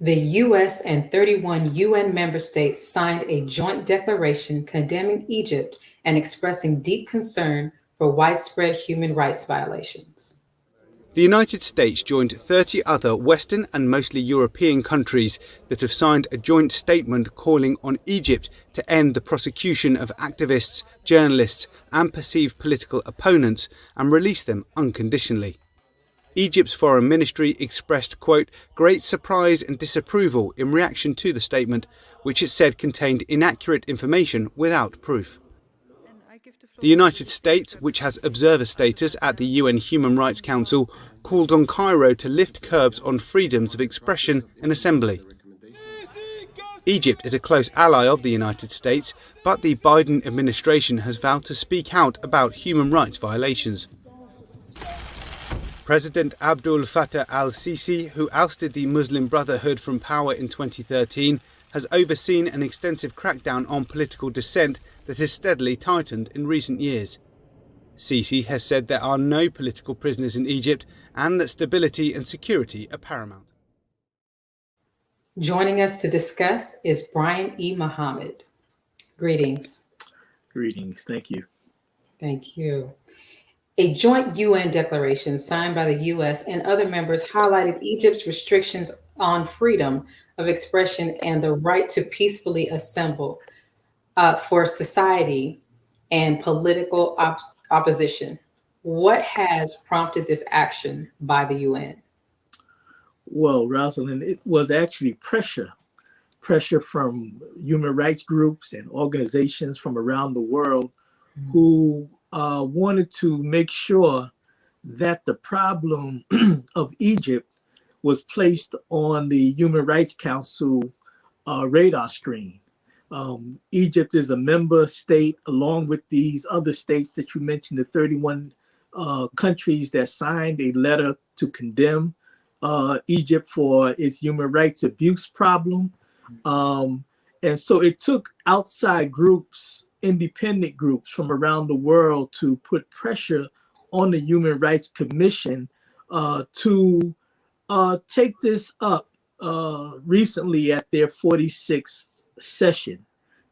The U.S. and 31 UN member states signed a joint declaration condemning Egypt and expressing deep concern for widespread human rights violations. The United States joined 30 other Western and mostly European countries that have signed a joint statement calling on Egypt to end the prosecution of activists, journalists, and perceived political opponents and release them unconditionally. Egypt's foreign ministry expressed, quote, great surprise and disapproval in reaction to the statement, which it said contained inaccurate information without proof. The United States, which has observer status at the UN Human Rights Council, called on Cairo to lift curbs on freedoms of expression and assembly. Egypt is a close ally of the United States, but the Biden administration has vowed to speak out about human rights violations. President Abdul Fattah al-Sisi, who ousted the Muslim Brotherhood from power in 2013, has overseen an extensive crackdown on political dissent that has steadily tightened in recent years. Sisi has said there are no political prisoners in Egypt and that stability and security are paramount. Joining us to discuss is Brian E. Muhammad. Greetings. Greetings. Thank you. Thank you. A joint UN declaration signed by the U.S. and other members highlighted Egypt's restrictions on freedom of expression and the right to peacefully assemble for society and political opposition. What has prompted this action by the UN? Well, Rosalind, it was actually pressure from human rights groups and organizations from around the world who wanted to make sure that the problem of Egypt was placed on the Human Rights Council radar screen. Egypt is a member state along with these other states that you mentioned, the 31 countries that signed a letter to condemn Egypt for its human rights abuse problem. And so it took outside groups, independent groups from around the world to put pressure on the Human Rights Commission to take this up recently at their 46th session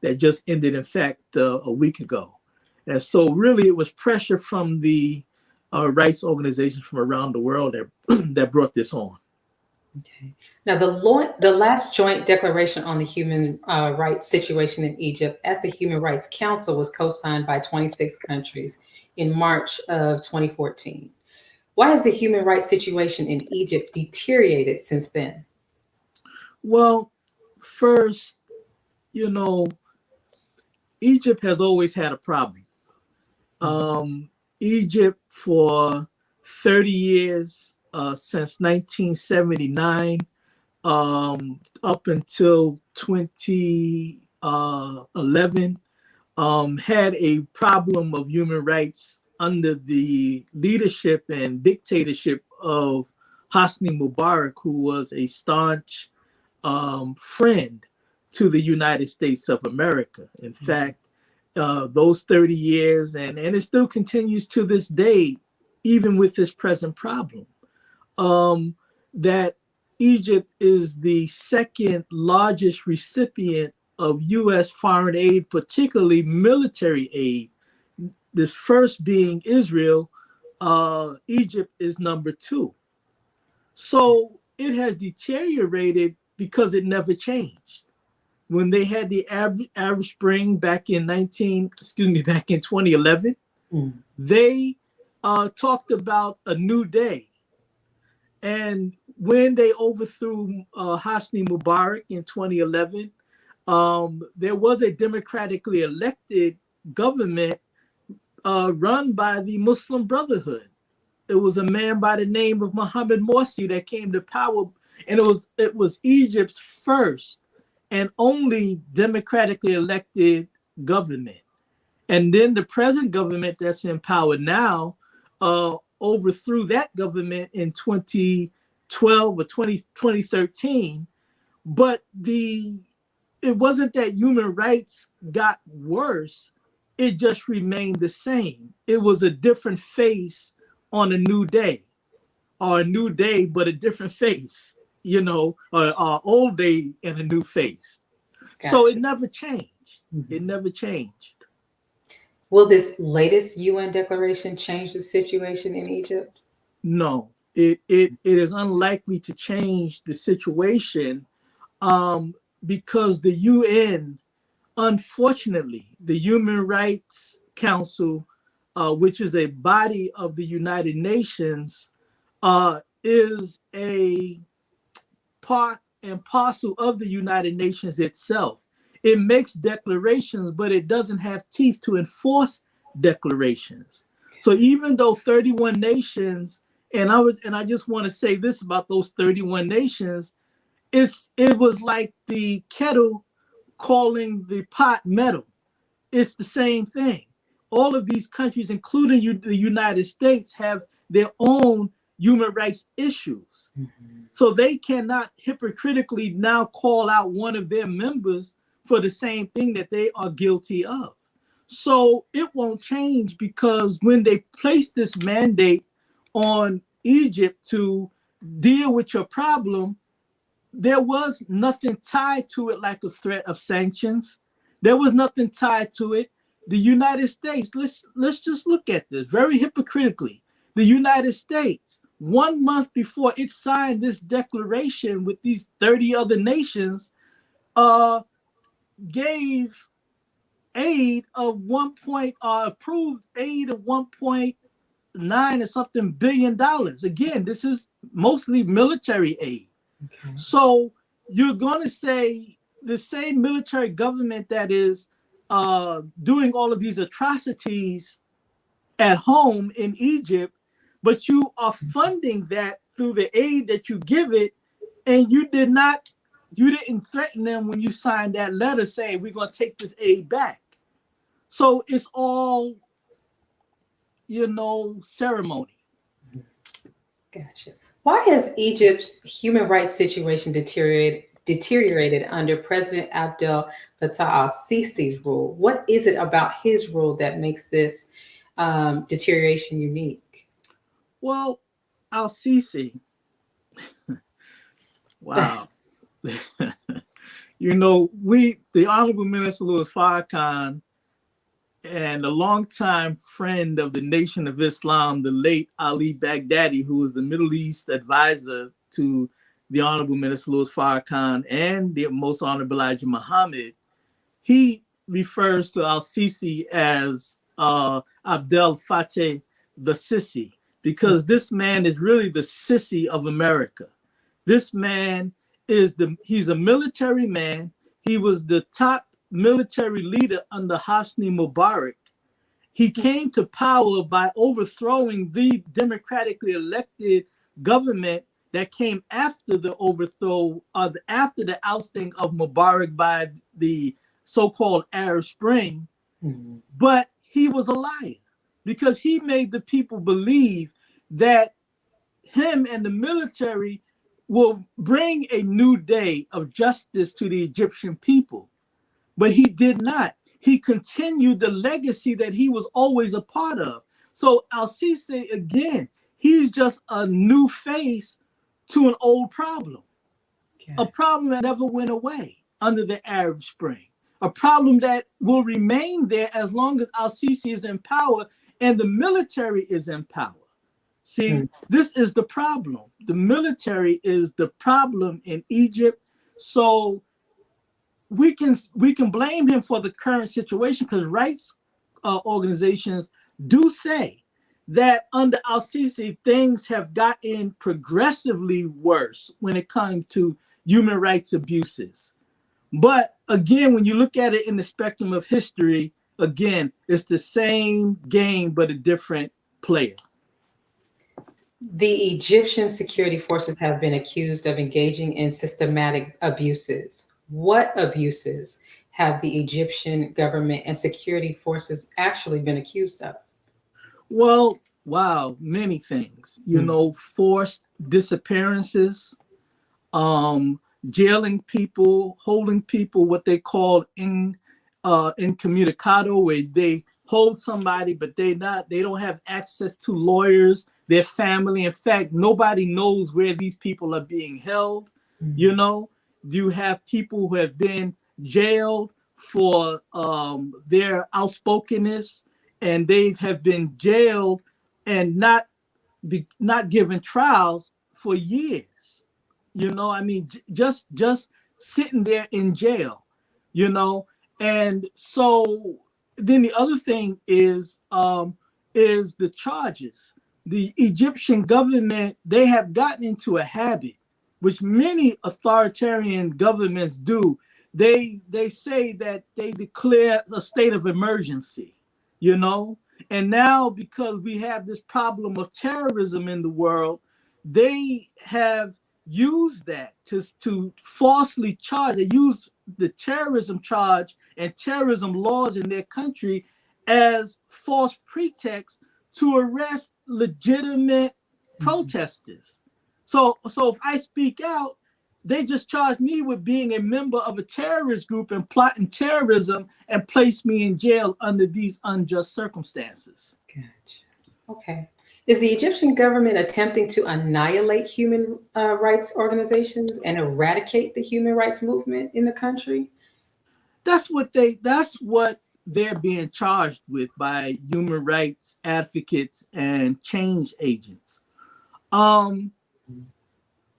that just ended, in fact, a week ago. And so really it was pressure from the rights organizations from around the world that brought this on. Okay. Now, the last joint declaration on the human rights situation in Egypt at the Human Rights Council was co-signed by 26 countries in March of 2014. Why has the human rights situation in Egypt deteriorated since then? Well, first, Egypt has always had a problem. Egypt for 30 years, since 1979, up until 2011, had a problem of human rights under the leadership and dictatorship of Hosni Mubarak, who was a staunch friend to the United States of America. In fact, those 30 years, and it still continues to this day, even with this present problem, that Egypt is the second largest recipient of U.S. foreign aid, particularly military aid. This first being Israel, Egypt is number 2. So it has deteriorated because it never changed. When they had the Arab Spring back in 2011, they talked about a new day. And when they overthrew Hosni Mubarak in 2011, there was a democratically elected government run by the Muslim Brotherhood. It was a man by the name of Mohammed Morsi that came to power, and it was Egypt's first and only democratically elected government. And then the present government that's in power now overthrew that government in 2012 or 2013. But it wasn't that human rights got worse, it just remained the same. It was a different face on a new day, or a new day, but a different face. old day in a new face. So it Gotcha. never changed. It Mhm. never changed. Will this latest UN declaration change the situation in Egypt? No, it is unlikely to change the situation, um, because the UN, unfortunately, the Human Rights Council, which is a body of the United Nations, is a part and parcel of the United Nations itself. It makes declarations, but it doesn't have teeth to enforce declarations. So even though 31 nations, and I just want to say this about those 31 nations, it was like the kettle calling the pot metal. It's the same thing. All of these countries, including the United States, have their own human rights issues. Mhm. So they cannot hypocritically now call out one of their members for the same thing that they are guilty of. So it won't change, because when they place this mandate on Egypt to deal with your problem, there was nothing tied to it like a threat of sanctions. There was nothing tied to it. The United States, let's just look at this very hypocritically. The United States, 1 month before it signed this declaration with these 30 other nations, uh, gave aid of approved aid of 1.9 or something $billion. Again, this is mostly military aid. Okay. So you're going to say the same military government that is doing all of these atrocities at home in Egypt, but you are funding that through the aid that you give it, and you didn't threaten them when you signed that letter saying we're going to take this aid back. So it's all, ceremony. Gotcha. Why has Egypt's human rights situation deteriorated under President Abdel Fattah al-Sisi's rule? What is it about his rule that makes this deterioration unique? Well, Al Sisi, wow. The Honorable Minister Louis Farrakhan and a longtime friend of the Nation of Islam, the late Ali Baghdadi, who was the Middle East advisor to the Honorable Minister Louis Farrakhan and the Most Honorable Elijah Muhammad, he refers to Al Sisi as Abdel Fattah the Sisi, because this man is really the Sisi of America. This man he's a military man. He was the top military leader under Hosni Mubarak. He came to power by overthrowing the democratically elected government that came after the overthrow, after the ousting of Mubarak by the so-called Arab Spring. Mhm. But he was a liar, because he made the people believe that him and the military will bring a new day of justice to the Egyptian people. But he did not. He continued the legacy that he was always a part of. So Al Sisi, again, he's just a new face to an old problem, a Okay. problem that never went away under the Arab Spring, a problem that will remain there as long as Al Sisi is in power and the military is in power. See, Mm. this is the problem. The military is the problem in Egypt. So we can blame him for the current situation, because rights organizations do say that under Al Sisi things have gotten progressively worse when it comes to human rights abuses. But again, when you look at it in the spectrum of history, again, it's the same game but a different player. The Egyptian security forces have been accused of engaging in systematic abuses. What abuses have the Egyptian government and security forces actually been accused of? Well, wow, many things. Mm. Forced disappearances, jailing people, holding people, what they call incommunicado, where they hold somebody, but they don't have access to lawyers, their family. In fact, nobody knows where these people are being held. You know, you have people who have been jailed for their outspokenness, and they have been jailed and not given trials for years. You know, I mean, just sitting there in jail, you know. And so then the other thing is the charges. The Egyptian government, they have gotten into a habit, which many authoritarian governments do. They say that they declare a state of emergency, you know. And now, because we have this problem of terrorism in the world, they have used that to falsely charge. They use the terrorism charge and terrorism laws in their country as false pretext to arrest legitimate protesters. So if I speak out, they just charge me with being a member of a terrorist group and plotting terrorism and place me in jail under these unjust circumstances. Gotcha. Okay. Is the Egyptian government attempting to annihilate human rights organizations and eradicate the human rights movement in the country? That's what they're being charged with by human rights advocates and change agents. I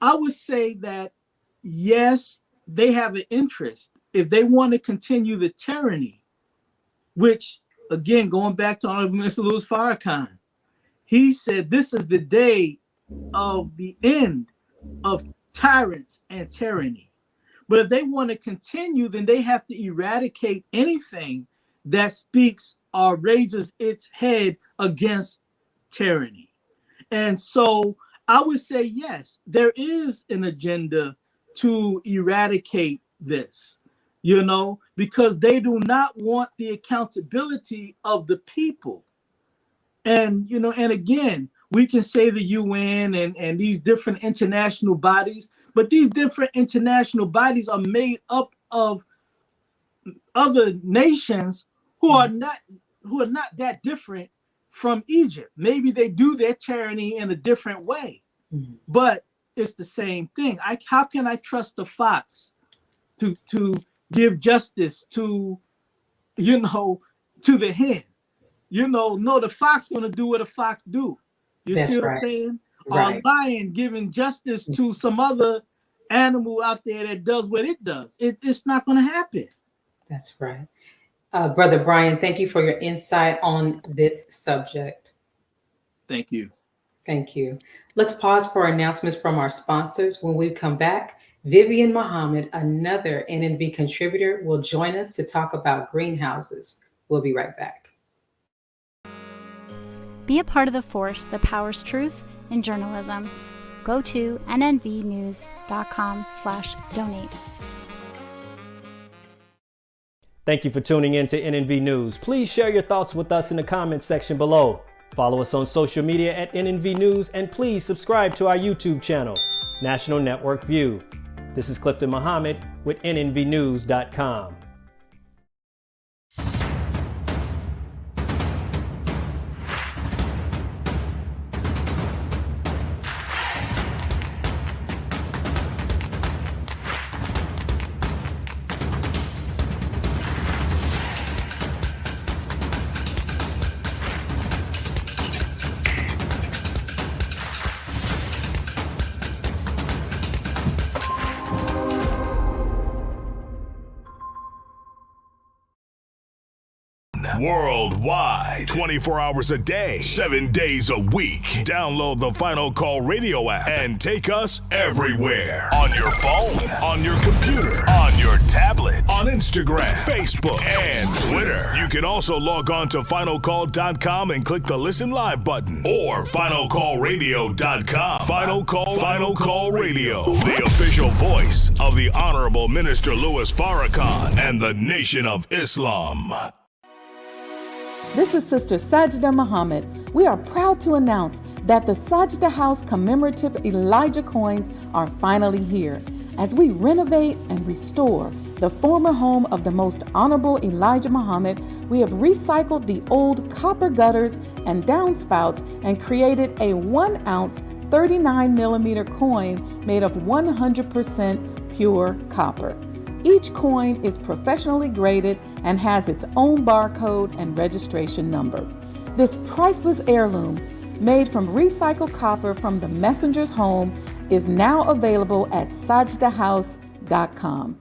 would say that yes, they have an interest. If they want to continue the tyranny, which, again, going back to Honorable Minister Louis Farrakhan, he said this is the day of the end of tyrants and tyranny. But if they want to continue, then they have to eradicate anything that speaks or raises its head against tyranny. And so I would say, yes, there is an agenda to eradicate this, you know, because they do not want the accountability of the people. And, you know, and again, we can say the UN and these different international bodies, but these different international bodies are made up of other nations who are not that different from Egypt. Maybe they do their tyranny in a different way, but it's the same thing. How can I trust the fox to give justice to, you know, to the hen? You know, no, the fox gonna do what a fox do. You That's see what right. I'm saying? Right. Or a lion giving justice to some other animal out there that does what it does. It's not gonna happen. That's right. Brother Brian, thank you for your insight on this subject. Thank you. Thank you. Let's pause for announcements from our sponsors. When we come back, Vivian Muhammad, another NNV contributor, will join us to talk about greenhouses. We'll be right back. Be a part of the force that powers truth in journalism. Go to nnvnews.com/donate. Thank you for tuning in to NNV News. Please share your thoughts with us in the comments section below. Follow us on social media at NNV News, and please subscribe to our YouTube channel, National Network View. This is Clifton Muhammad with nnvnews.com. Worldwide, 24 hours a day, 7 days a week. Download the Final Call Radio app and take us everywhere. On your phone, on your computer, on your tablet, on Instagram, Facebook, and Twitter. You can also log on to finalcall.com and click the Listen Live button, or finalcallradio.com. Final Call Radio, the official voice of the Honorable Minister Louis Farrakhan and the Nation of Islam. This is Sister Sajda Muhammad. We are proud to announce that the Sajda House commemorative Elijah coins are finally here as we renovate and restore the former home of the most honorable Elijah Muhammad, we have recycled the old copper gutters and downspouts and created a 1 ounce 39 millimeter coin made of 100% pure copper. Each coin is professionally graded and has its own barcode and registration number. This priceless heirloom, made from recycled copper from the messenger's home, is now available at sajdahouse.com.